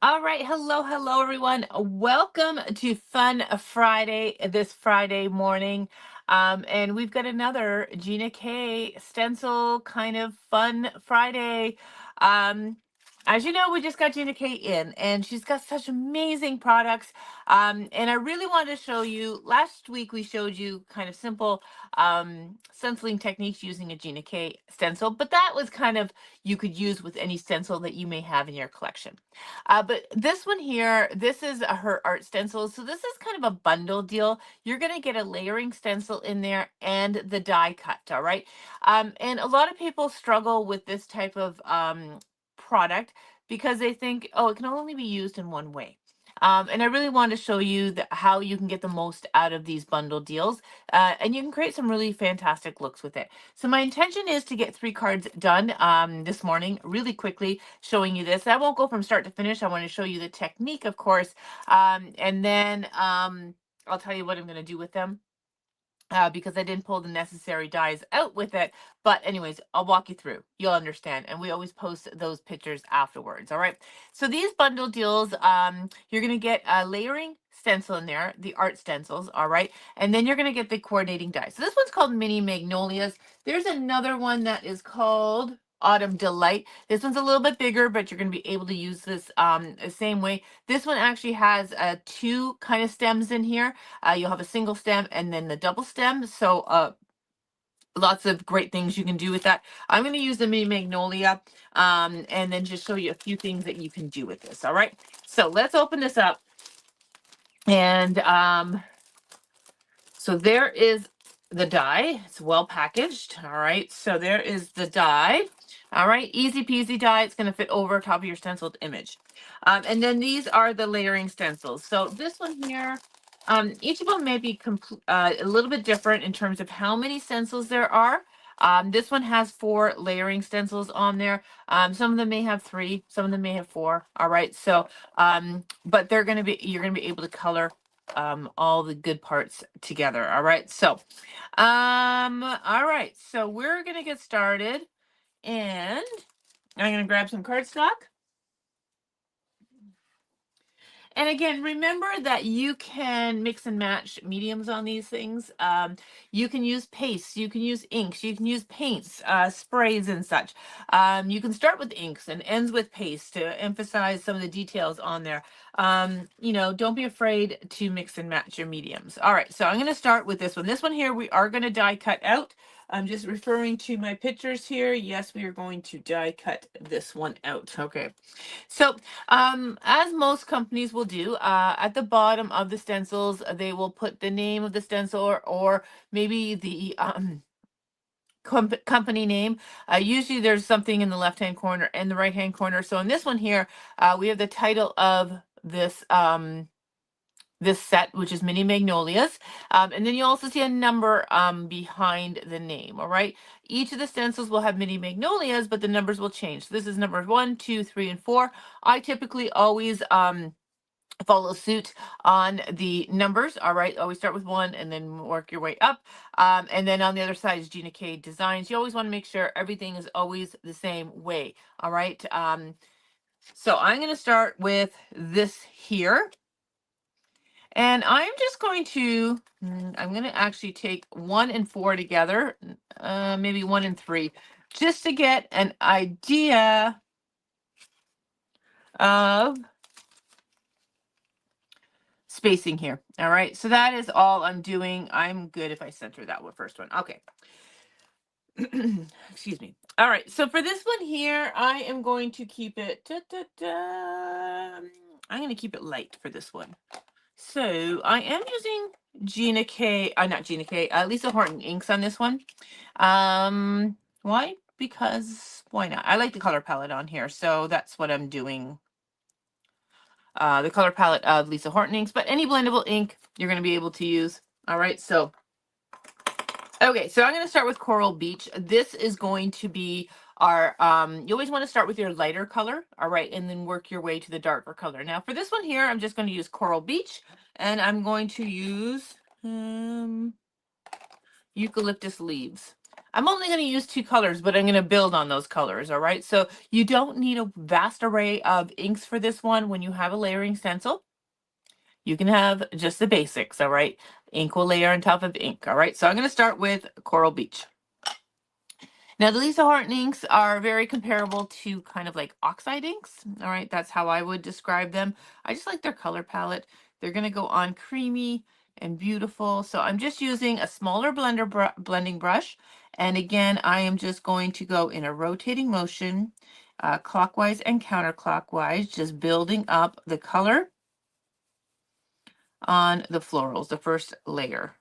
All right, hello everyone. Welcome to Fun Friday this Friday morning. And we've got another Gina K stencil kind of fun Friday. Um, as you know, we just got Gina K in, and she's got such amazing products. And I really wanted to show you. Last week we showed you kind of simple stenciling techniques using a Gina K stencil, but that was kind of you could use with any stencil that you may have in your collection. But this one here, this is her art stencil. So this is kind of a bundle deal. You're going to get a layering stencil in there and the die cut. All right. And a lot of people struggle with this type of product because they think, oh, it can only be used in one way. And I really want to show you how you can get the most out of these bundle deals. And you can create some really fantastic looks with it. So my intention is to get 3 cards done this morning really quickly, showing you this. I won't go from start to finish. I want to show you the technique, of course. And then I'll tell you what I'm going to do with them. Because I didn't pull the necessary dies out with it. But anyways, I'll walk you through. You'll understand. And we always post those pictures afterwards. All right. So these bundle deals, you're going to get a layering stencil in there, the art stencils. All right. And then you're going to get the coordinating dies. So this one's called Mini Magnolias. There's another one that is called Autumn Delight. This one's a little bit bigger, but you're going to be able to use this the same way. This one actually has 2 kind of stems in here. You'll have a single stem and then the double stem. So lots of great things you can do with that. I'm going to use the Mini Magnolia and then just show you a few things that you can do with this. All right. So let's open this up. And so there is the die. It's well packaged. All right. So there is the die. All right. Easy peasy die. It's going to fit over top of your stenciled image. And then these are the layering stencils. So this one here, each of them may be a little bit different in terms of how many stencils there are. This one has 4 layering stencils on there. Some of them may have 3, some of them may have 4. All right. So, but you're going to be able to color all the good parts together. All right. So, all right. So we're going to get started, and I'm going to grab some cardstock. And again, remember that you can mix and match mediums on these things. You can use pastes, you can use inks, you can use paints, sprays and such. You can start with inks and ends with paste to emphasize some of the details on there. Don't be afraid to mix and match your mediums. All right, so I'm going to start with this one. This one here, we are going to die cut out. I'm just referring to my pictures here. Yes, we are going to die cut this one out. Okay. So, as most companies will do, at the bottom of the stencils, they will put the name of the stencil or maybe the company name. Usually there's something in the left-hand corner and the right-hand corner. So in this one here, we have the title of this set, which is Mini Magnolias. And then you also see a number behind the name. All right. Each of the stencils will have Mini Magnolias, but the numbers will change. So this is numbers 1, 2, 3, and 4. I typically always follow suit on the numbers. All right. Always start with 1 and then work your way up. And then on the other side is Gina K Designs. You always want to make sure everything is always the same way. All right. So I'm going to start with this here. And I'm just going to, I'm going to actually take 1 and 4 together, maybe 1 and 3, just to get an idea of spacing here. All right, so that is all I'm doing. I'm good if I center that first one. Okay. Excuse me. All right, so for this one here, I am going to keep it, I'm going to keep it light for this one. So I am using Gina K, not Gina K, Lisa Horton inks on this one. Why? Because why not? I like the color palette on here, so that's what I'm doing. The color palette of Lisa Horton inks, but any blendable ink you're going to be able to use. All right, so okay, so I'm going to start with Coral Beach. This is going to be our, you always want to start with your lighter color, all right, and then work your way to the darker color. Now for this one here, I'm just going to use Coral Beach, and I'm going to use eucalyptus leaves. I'm only going to use 2 colors, but I'm going to build on those colors, all right? So you don't need a vast array of inks for this one when you have a layering stencil. You can have just the basics, all right? Ink will layer on top of ink, all right? So I'm going to start with Coral Beach. Now, the Lisa Horton inks are very comparable to kind of like oxide inks, all right? That's how I would describe them. I just like their color palette. They're going to go on creamy and beautiful. So I'm just using a smaller blending brush. And again, I am just going to go in a rotating motion, clockwise and counterclockwise, just building up the color on the florals, the first layer.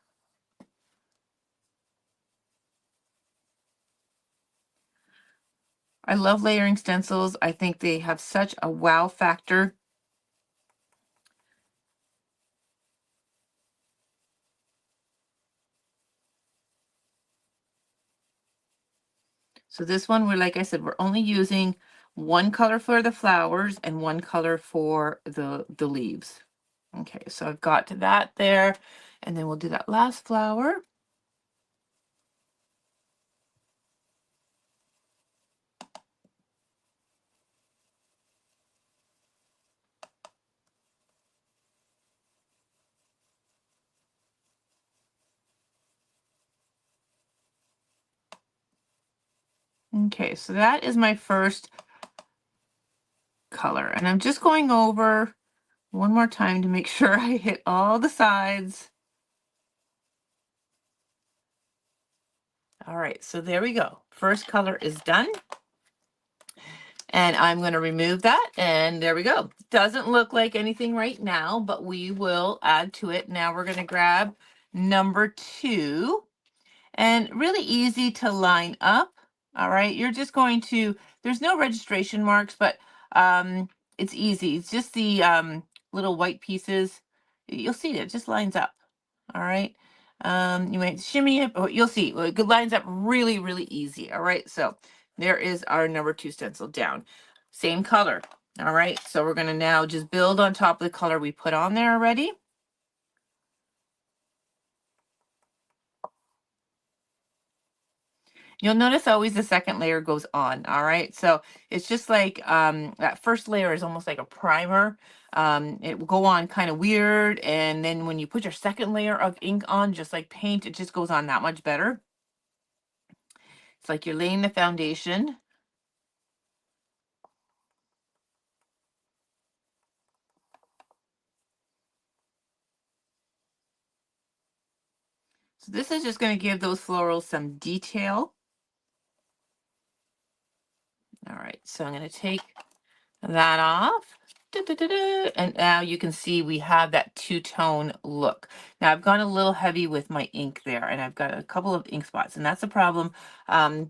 I love layering stencils. I think they have such a wow factor. So this one, like I said, we're only using one color for the flowers and one color for the leaves. Okay, so I've got to that there, and then we'll do that last flower. Okay, so that is my first color, and I'm just going over one more time to make sure I hit all the sides. All right, so there we go. First color is done. And I'm going to remove that, and there we go. Doesn't look like anything right now, but we will add to it. Now we're going to grab number 2, and really easy to line up. All right, you're just going to, there's no registration marks, but it's easy. It's just the little white pieces. You'll see it just lines up. All right. You might shimmy it, but you'll see it lines up really, really easy. All right. So there is our number 2 stencil down. Same color. All right. So we're going to now just build on top of the color we put on there already. You'll notice always the second layer goes on, all right? So it's just like that first layer is almost like a primer. It will go on kind of weird, and then when you put your second layer of ink on, just like paint, it just goes on that much better. It's like you're laying the foundation. So this is just going to give those florals some detail. All right, so I'm going to take that off. And now you can see we have that two-tone look. Now I've gone a little heavy with my ink there, and I've got a couple of ink spots, and that's a problem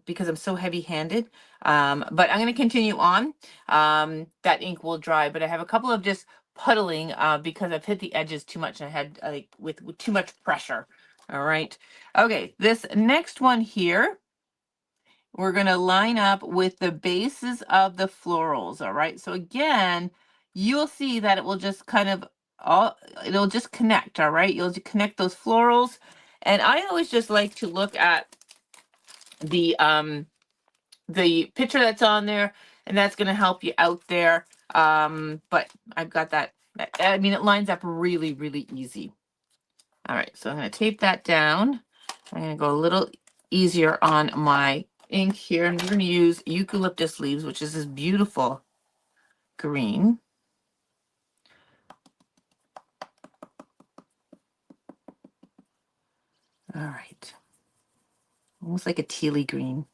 because I'm so heavy-handed. But I'm going to continue on. That ink will dry, but I have a couple of just puddling because I've hit the edges too much, and I had like with too much pressure. All right. Okay, this next one here, we're going to line up with the bases of the florals. All right. So again, you'll see that it will just kind of it'll just connect. All right. You'll just connect those florals. And I always just like to look at the picture that's on there, and that's going to help you out there. But I've got that. I mean, it lines up really, really easy. All right. So I'm going to tape that down. I'm going to go a little easier on my ink here, and we're going to use eucalyptus leaves, which is this beautiful green. All right, almost like a tealy green.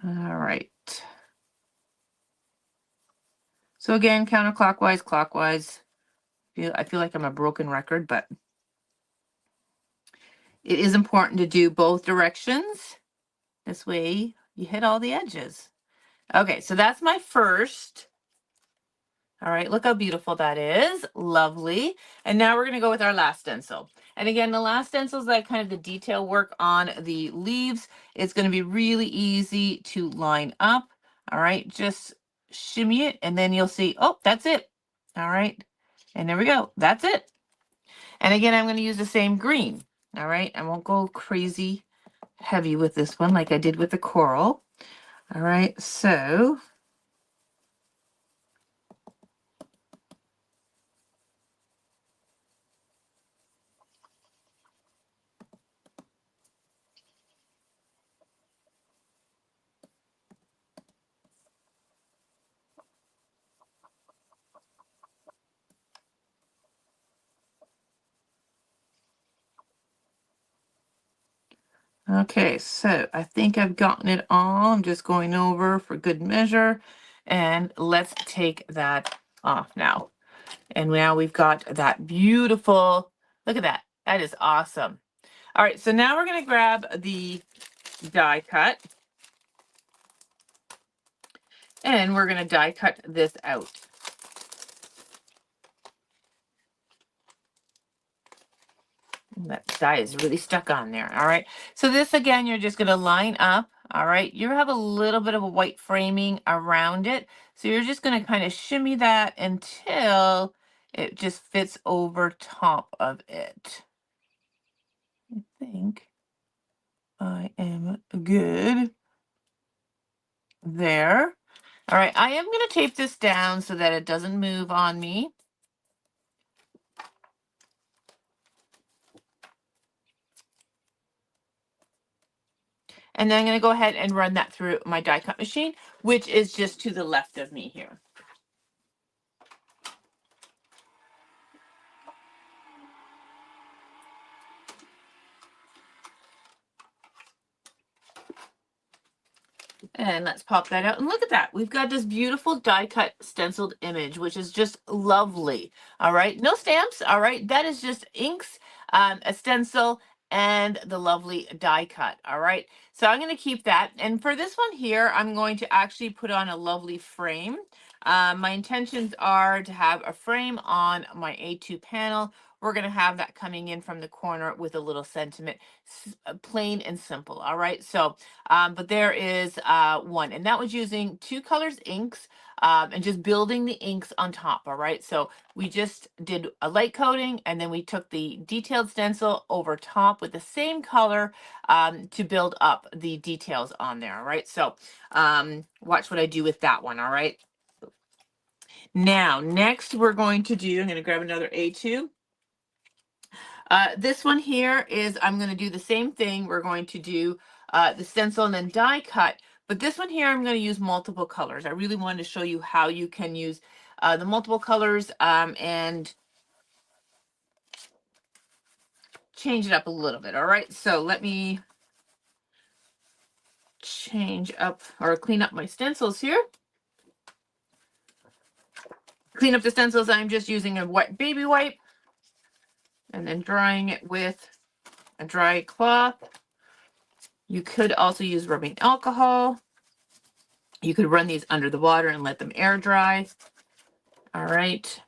All right. So again, counterclockwise, clockwise. I feel like I'm a broken record, but it is important to do both directions. This way you hit all the edges. Okay, so that's my first All right, look how beautiful that is. Lovely. And now we're going to go with our last stencil. And again, the last stencil is like kind of the detail work on the leaves. It's going to be really easy to line up. All right, just shimmy it and then you'll see, oh, that's it. All right, and there we go. That's it. And again, I'm going to use the same green. All right, I won't go crazy heavy with this one like I did with the coral. All right, so okay, so I think I've gotten it all. I'm just going over for good measure. And let's take that off now. And now we've got that beautiful, look at that. That is awesome. All right, so now we're going to grab the die cut. And we're going to die cut this out. That die is really stuck on there. All right. So this again, you're just going to line up. All right. You have a little bit of a white framing around it. So you're just going to kind of shimmy that until it just fits over top of it. I think I am good there. All right. I am going to tape this down so that it doesn't move on me. And then I'm going to go ahead and run that through my die cut machine, which is just to the left of me here. And let's pop that out and look at that. We've got this beautiful die cut stenciled image, which is just lovely. All right. No stamps. All right. That is just inks, a stencil, and the lovely die cut. All right. So I'm going to keep that. And for this one here, I'm going to actually put on a lovely frame. My intentions are to have a frame on my A2 panel. We're going to have that coming in from the corner with a little sentiment, plain and simple. All right. So but there is one, and that was using two colors inks and just building the inks on top. All right, so we just did a light coating, and then we took the detailed stencil over top with the same color to build up the details on there. All right, so watch what I do with that one. All right. Now, next we're going to do, I'm going to grab another A2. This one here is, I'm going to do the same thing. We're going to do the stencil and then die cut. But this one here, I'm going to use multiple colors. I really wanted to show you how you can use the multiple colors and change it up a little bit. All right, so let me change up or clean up my stencils here. Clean up the stencils. I'm just using a wet baby wipe and then drying it with a dry cloth. You could also use rubbing alcohol. You could run these under the water and let them air dry. All right.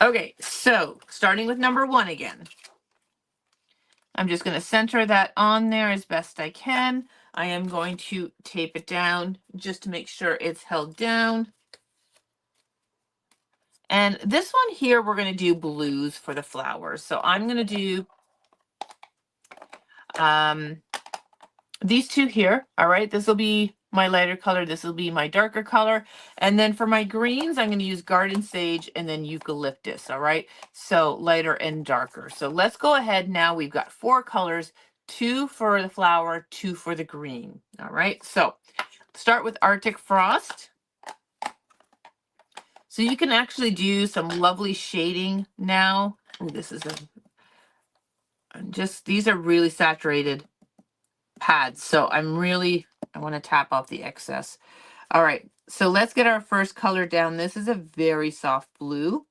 Okay, so starting with number one again. I'm just going to center that on there as best I can. I am going to tape it down just to make sure it's held down. And this one here, we're going to do blues for the flowers. So I'm going to do these two here. All right, this will be my lighter color. This will be my darker color. And then for my greens, I'm going to use garden sage and then eucalyptus. All right, so lighter and darker. So let's go ahead now. We've got four colors, two for the flower, two for the green. All right, so start with Arctic Frost. So you can actually do some lovely shading now. Ooh, this is these are really saturated pads. So I want to tap off the excess. All right, so let's get our first color down. This is a very soft blue.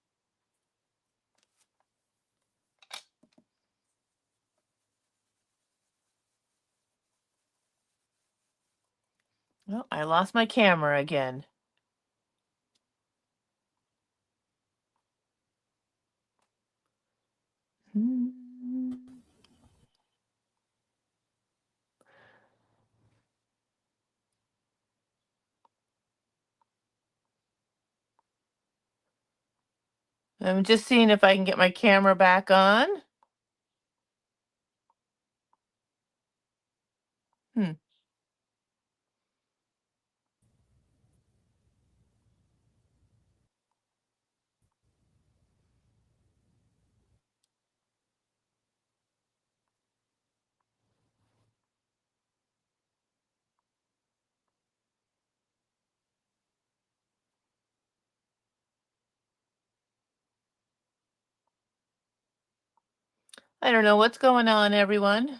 Oh, I lost my camera again. I'm just seeing if I can get my camera back on. Hmm. I don't know what's going on, everyone.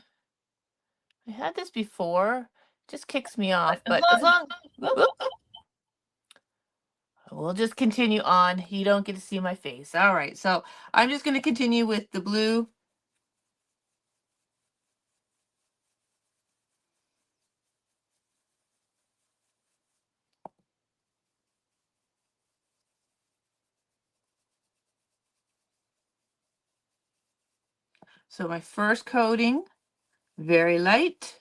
I had this before. Just kicks me off, but as long, whoop, we'll just continue on. You don't get to see my face. All right, so I'm just going to continue with the blue. So my first coating, very light.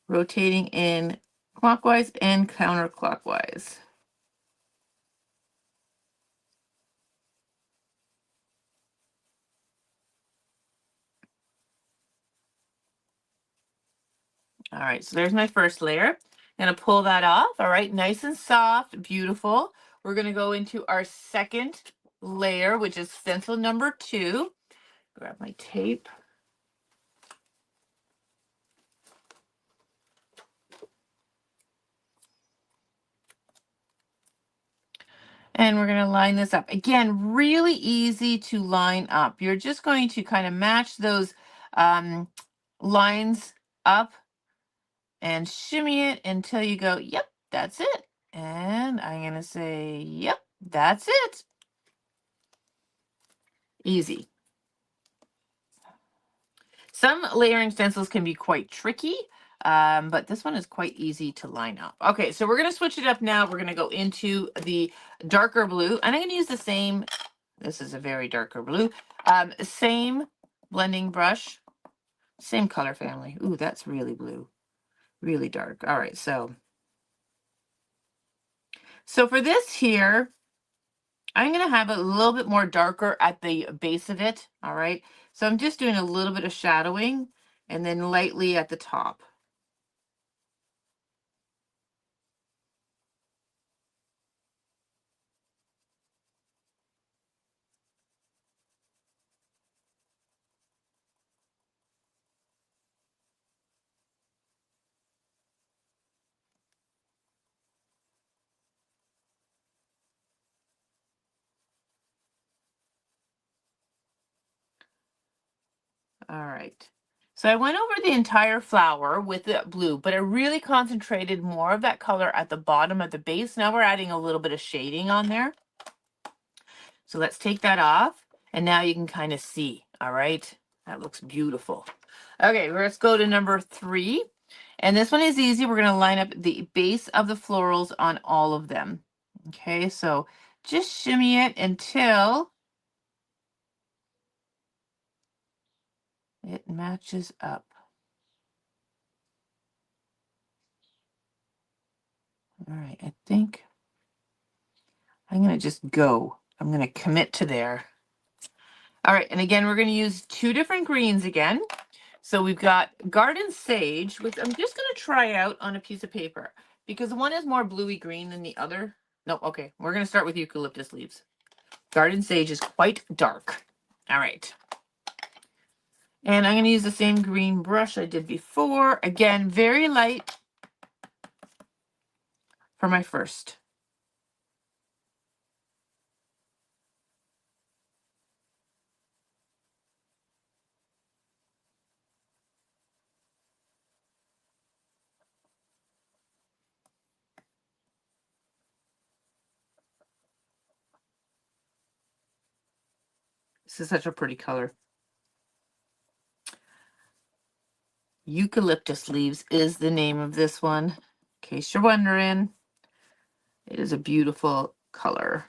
Rotating in clockwise and counterclockwise. All right, so there's my first layer. I'm gonna pull that off. All right, nice and soft, beautiful. We're gonna go into our second layer, which is stencil number 2. Grab my tape. And we're going to line this up. Again, really easy to line up. You're just going to kind of match those lines up and shimmy it until you go, yep, that's it. And I'm going to say, yep, that's it. Easy. Some layering stencils can be quite tricky, but this one is quite easy to line up. Okay, so we're going to switch it up now. We're going to go into the darker blue, and I'm going to use the same. This is a very darker blue. Same blending brush, same color family. Ooh, that's really blue, really dark. All right, so for this here, I'm going to have it a little bit more darker at the base of it. All right, so I'm just doing a little bit of shadowing and then lightly at the top. All right. So I went over the entire flower with the blue, but I really concentrated more of that color at the bottom of the base. Now we're adding a little bit of shading on there. So let's take that off. And now you can kind of see, all right? That looks beautiful. Okay, let's go to number 3. And this one is easy. We're gonna line up the base of the florals on all of them. Okay, so just shimmy it until it matches up. All right, I think I'm gonna just go. I'm gonna commit to there. All right, and again, we're gonna use 2 different greens again. So we've got garden sage, which I'm just gonna try out on a piece of paper because one is more bluey green than the other. No, okay, we're gonna start with eucalyptus leaves. Garden sage is quite dark. All right. And I'm gonna use the same green brush I did before. Again, very light for my first. This is such a pretty color. Eucalyptus leaves is the name of this one. In case you're wondering, it is a beautiful color.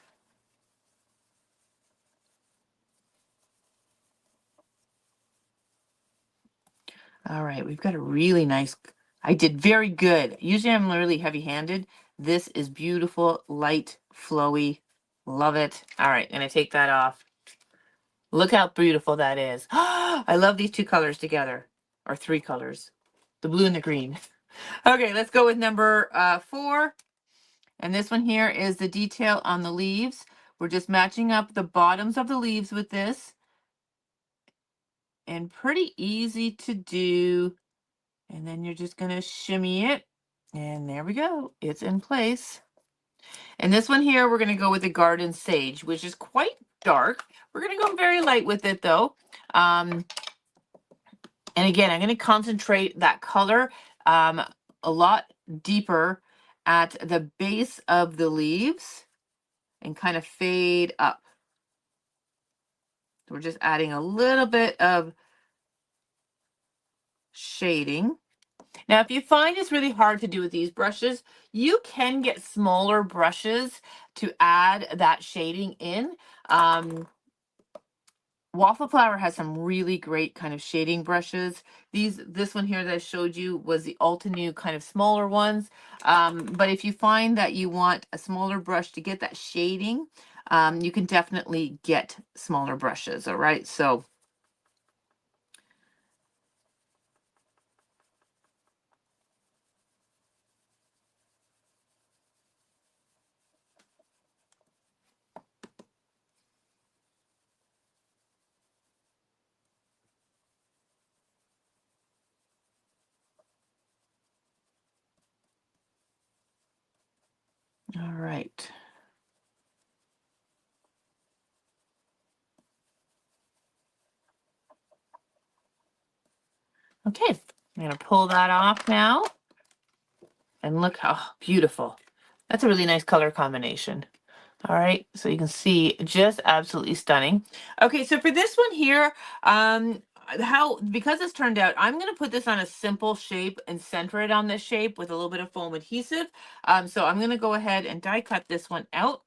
All right, we've got a really nice, I did very good. Usually I'm really heavy-handed. This is beautiful, light, flowy. Love it. All right, I'm gonna take that off. Look how beautiful that is. I love these two colors together, or three colors, the blue and the green. Okay, let's go with number 4. And this one here is the detail on the leaves. We're just matching up the bottoms of the leaves with this. And pretty easy to do. And then you're just gonna shimmy it. And there we go, it's in place. And this one here, we're gonna go with the garden sage, which is quite dark. We're gonna go very light with it though. And again, I'm gonna concentrate that color a lot deeper at the base of the leaves and kind of fade up. We're just adding a little bit of shading. Now, if you find it's really hard to do with these brushes, you can get smaller brushes to add that shading in. Waffle Flower has some really great kind of shading brushes. This one here that I showed you was the Altenew kind of smaller ones. But if you find that you want a smaller brush to get that shading, you can definitely get smaller brushes, all right? So all right. Okay, I'm gonna pull that off now. And look how beautiful. That's a really nice color combination. All right, so you can see just absolutely stunning. Okay, so for this one here, because it's turned out, I'm gonna put this on a simple shape and center it on this shape with a little bit of foam adhesive. So I'm gonna go ahead and die cut this one out.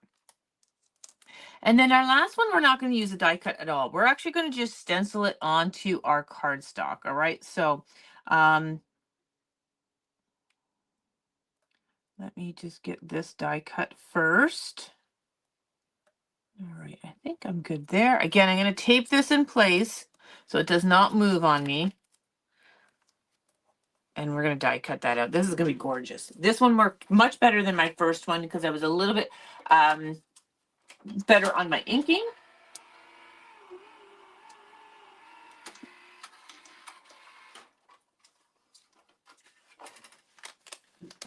And then our last one, we're not going to use a die cut at all. We're actually going to just stencil it onto our cardstock. All right. So let me just get this die cut first. All right. I think I'm good there. Again, I'm going to tape this in place so it does not move on me. And we're going to die cut that out. This is going to be gorgeous. This one worked much better than my first one because I was a little bit better on my inking.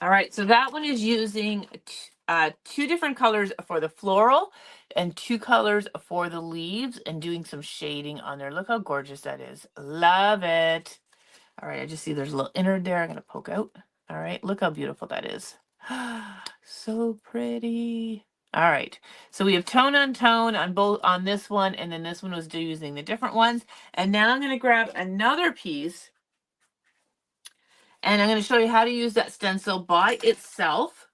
All right, so that one is using 2 different colors for the floral and 2 colors for the leaves and doing some shading on there. Look how gorgeous that is. Love it. All right, I just see there's a little innard there. I'm going to poke out. All right, look how beautiful that is. So pretty. All right, so we have tone on tone on both on this one, and then this one was using the different ones. And now I'm going to grab another piece and I'm going to show you how to use that stencil by itself.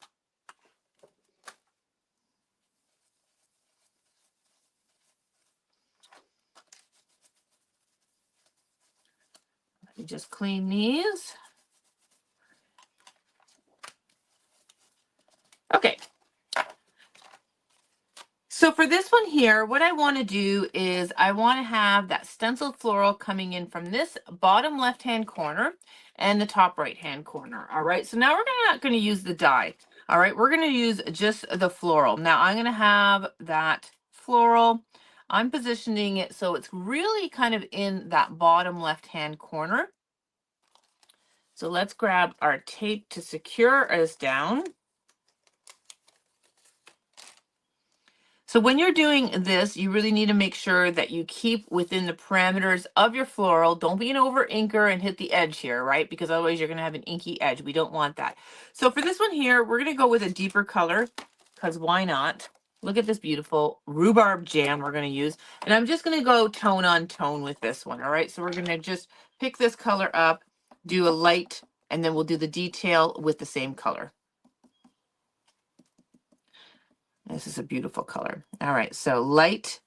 Let me just clean these. Okay. So for this one here, what I want to do is I want to have that stenciled floral coming in from this bottom left-hand corner and the top right-hand corner. All right. So now we're not going to use the die. All right. We're going to use just the floral. Now I'm going to have that floral. I'm positioning it so it's really kind of in that bottom left-hand corner. So let's grab our tape to secure us down. So when you're doing this, you really need to make sure that you keep within the parameters of your floral. Don't be an over inker and hit the edge here, right? Because otherwise you're going to have an inky edge. We don't want that. So for this one here, we're going to go with a deeper color because why not? Look at this beautiful rhubarb jam we're going to use. And I'm just going to go tone on tone with this one. All right. So we're going to just pick this color up, do a light, and then we'll do the detail with the same color. This is a beautiful color. All right, so light.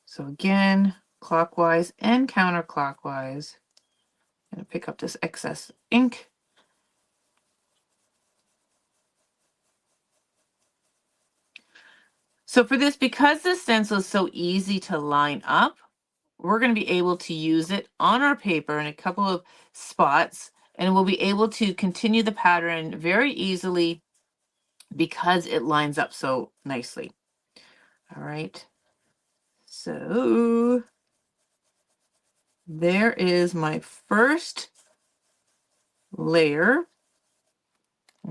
So again, clockwise and counterclockwise. I'm going to pick up this excess ink. So for this, because the stencil is so easy to line up, we're going to be able to use it on our paper in a couple of spots, and we'll be able to continue the pattern very easily because it lines up so nicely. All right. So there is my first layer.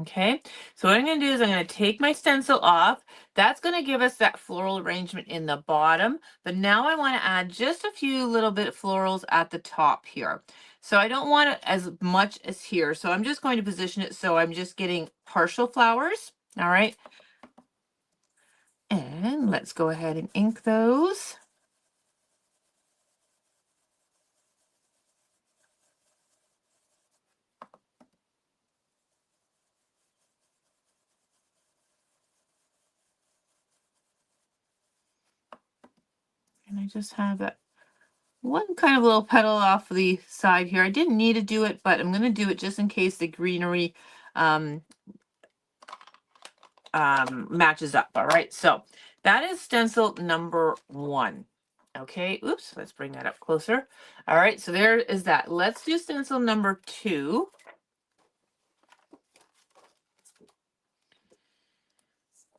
Okay, so what I'm going to do is I'm going to take my stencil off. That's going to give us that floral arrangement in the bottom, but now I want to add just a few little bit florals at the top here. So I don't want it as much as here, so I'm just going to position it so I'm just getting partial flowers. All right, and let's go ahead and ink those. And I just have that one kind of little petal off the side here. I didn't need to do it, but I'm going to do it just in case the greenery matches up. All right, so that is stencil number 1. Okay, oops, let's bring that up closer. All right, so there is that. Let's do stencil number 2.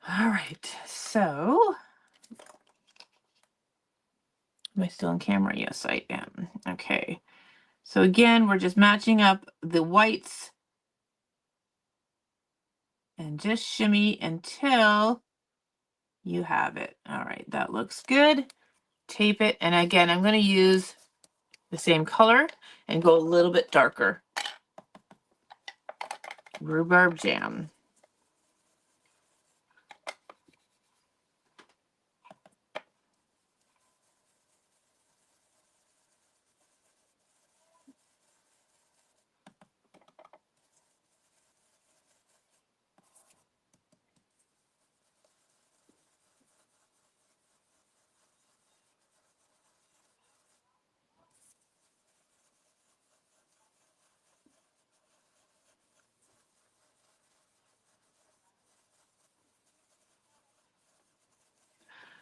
All right, so am I still on camera? Yes, I am. Okay, so again, we're just matching up the whites and just shimmy until you have it. All right, that looks good. Tape it, and again, I'm going to use the same color and go a little bit darker. Rhubarb jam.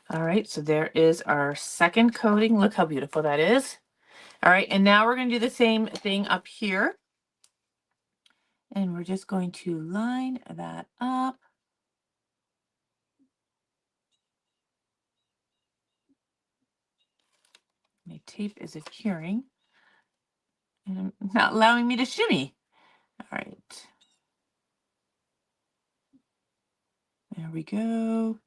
All right, so there is our second coating. Look how beautiful that is. All right, and now we're going to do the same thing up here. And we're just going to line that up. My tape is adhering and not allowing me to shimmy. All right. There we go.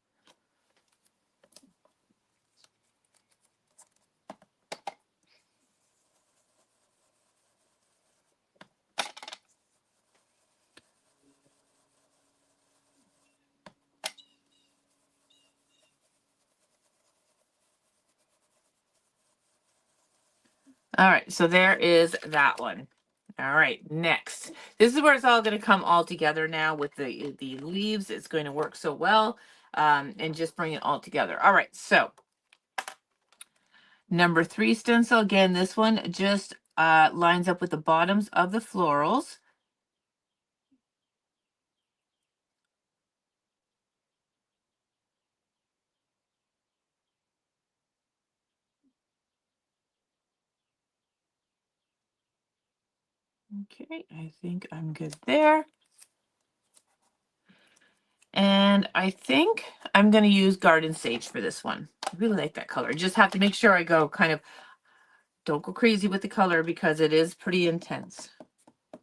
All right, so there is that one. All right, next. This is where it's all going to come all together now with the leaves. It's going to work so well, and just bring it all together. All right, so number 3 stencil. Again, this one just lines up with the bottoms of the florals. Okay, I think I'm good there. And I think I'm going to use Garden Sage for this one. I really like that color. Just have to make sure I go kind of, don't go crazy with the color because it is pretty intense.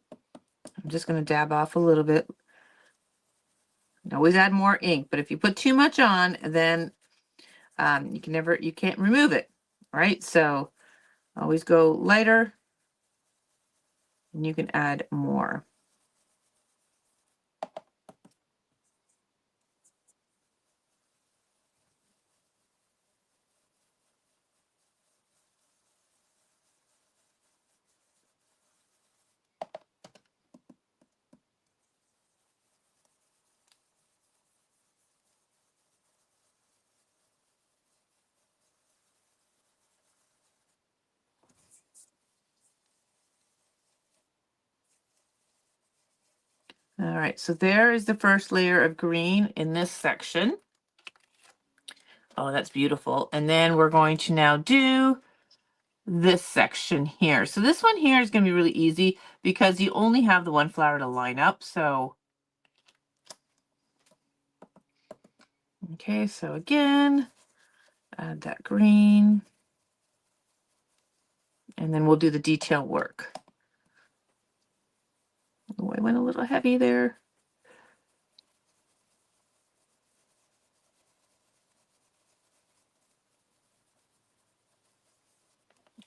I'm just going to dab off a little bit. Always add more ink, but if you put too much on, then you can't remove it, right? So always go lighter and you can add more. All right, so there is the first layer of green in this section. Oh, that's beautiful. And then we're going to now do this section here. So this one here is going to be really easy because you only have the one flower to line up. So, okay, so again, add that green, and then we'll do the detail work. Oh, I went a little heavy there.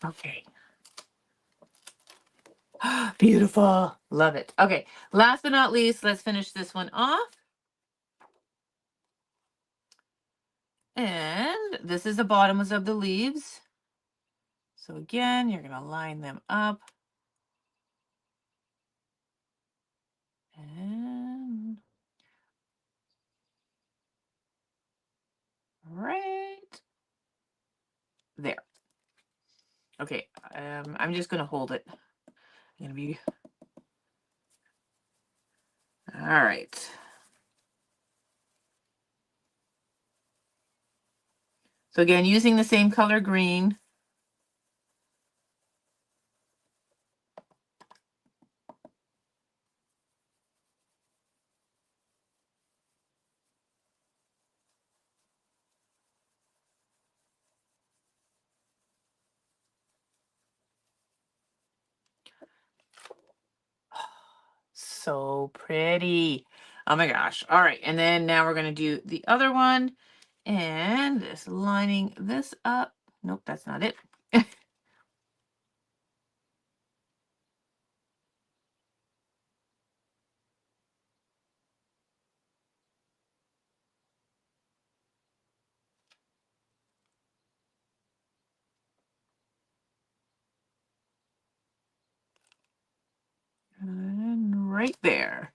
Okay. Beautiful. Love it. Okay. Last but not least, let's finish this one off. And this is the bottoms of the leaves. So again, you're going to line them up. And right there. Okay. I'm just going to hold it. I'm going to be. All right. So again, using the same color green. So pretty. Oh my gosh. All right. And then now we're going to do the other one. And just lining this up. Nope, that's not it. And right there.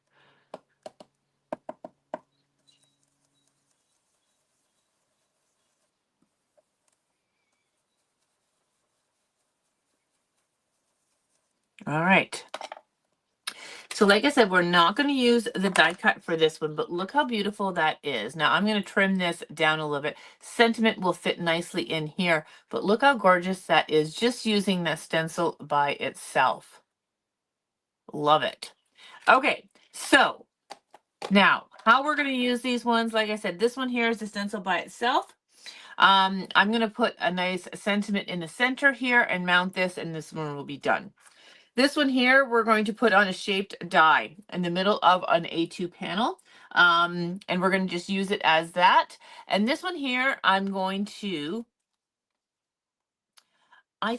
All right. So like I said, we're not going to use the die cut for this one, but look how beautiful that is. Now I'm going to trim this down a little bit. Sentiment will fit nicely in here, but look how gorgeous that is just using the stencil by itself. Love it. Okay, so now how we're going to use these ones, like I said, this one here is the stencil by itself. I'm going to put a nice sentiment in the center here and mount this, and this one will be done. This one here, we're going to put on a shaped die in the middle of an A2 panel. And we're going to just use it as that. And this one here, I'm going to I'm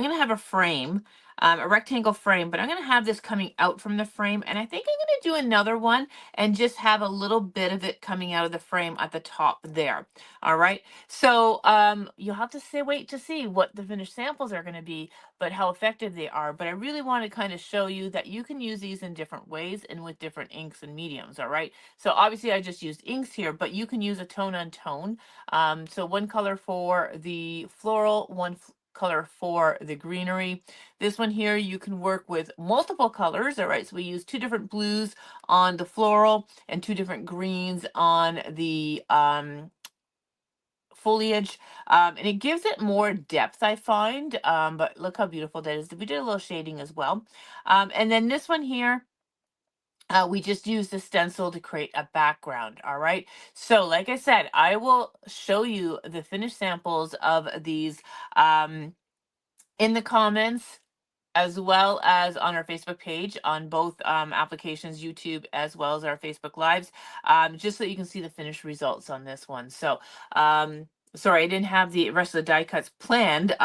going to have a frame, a rectangle frame, but I'm going to have this coming out from the frame. And I think I'm going to do another one and just have a little bit of it coming out of the frame at the top there. All right. So you'll have to wait to see what the finished samples are going to be, but how effective they are. But I really want to kind of show you that you can use these in different ways and with different inks and mediums. All right. So obviously I just used inks here, but you can use a tone on tone. So one color for the floral, one color for the greenery. This one here, you can work with multiple colors. All right, so we use two different blues on the floral and two different greens on the foliage, and it gives it more depth, I find. But look how beautiful that is. We did a little shading as well. And then this one here, we just use the stencil to create a background. All right. So like I said, I will show you the finished samples of these in the comments, as well as on our Facebook page on both applications, YouTube, as well as our Facebook Lives, just so you can see the finished results on this one. So, sorry, I didn't have the rest of the die cuts planned.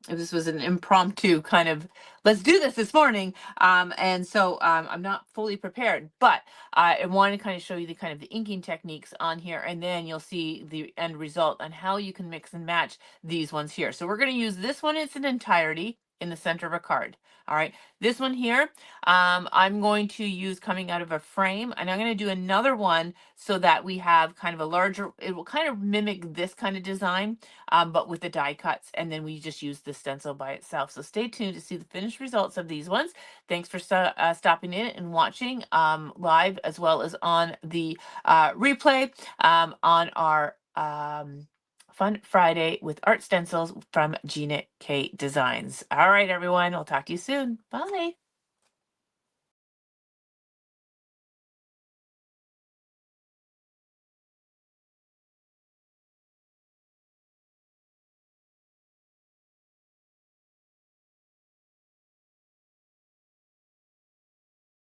This was an impromptu kind of, let's do this morning. And so I'm not fully prepared, but I want to kind of show you the kind of the inking techniques on here, and then you'll see the end result on how you can mix and match these ones here. So we're going to use this one in its entirety. in the center of a card. All right, this one here, I'm going to use coming out of a frame, and I'm going to do another one so that we have kind of a larger, it will kind of mimic this kind of design, but with the die cuts, and then we just use the stencil by itself. So stay tuned to see the finished results of these ones. Thanks for stopping in and watching live, as well as on the replay on our Fun Friday with art stencils from Gina K Designs. All right, everyone, we'll talk to you soon. Bye.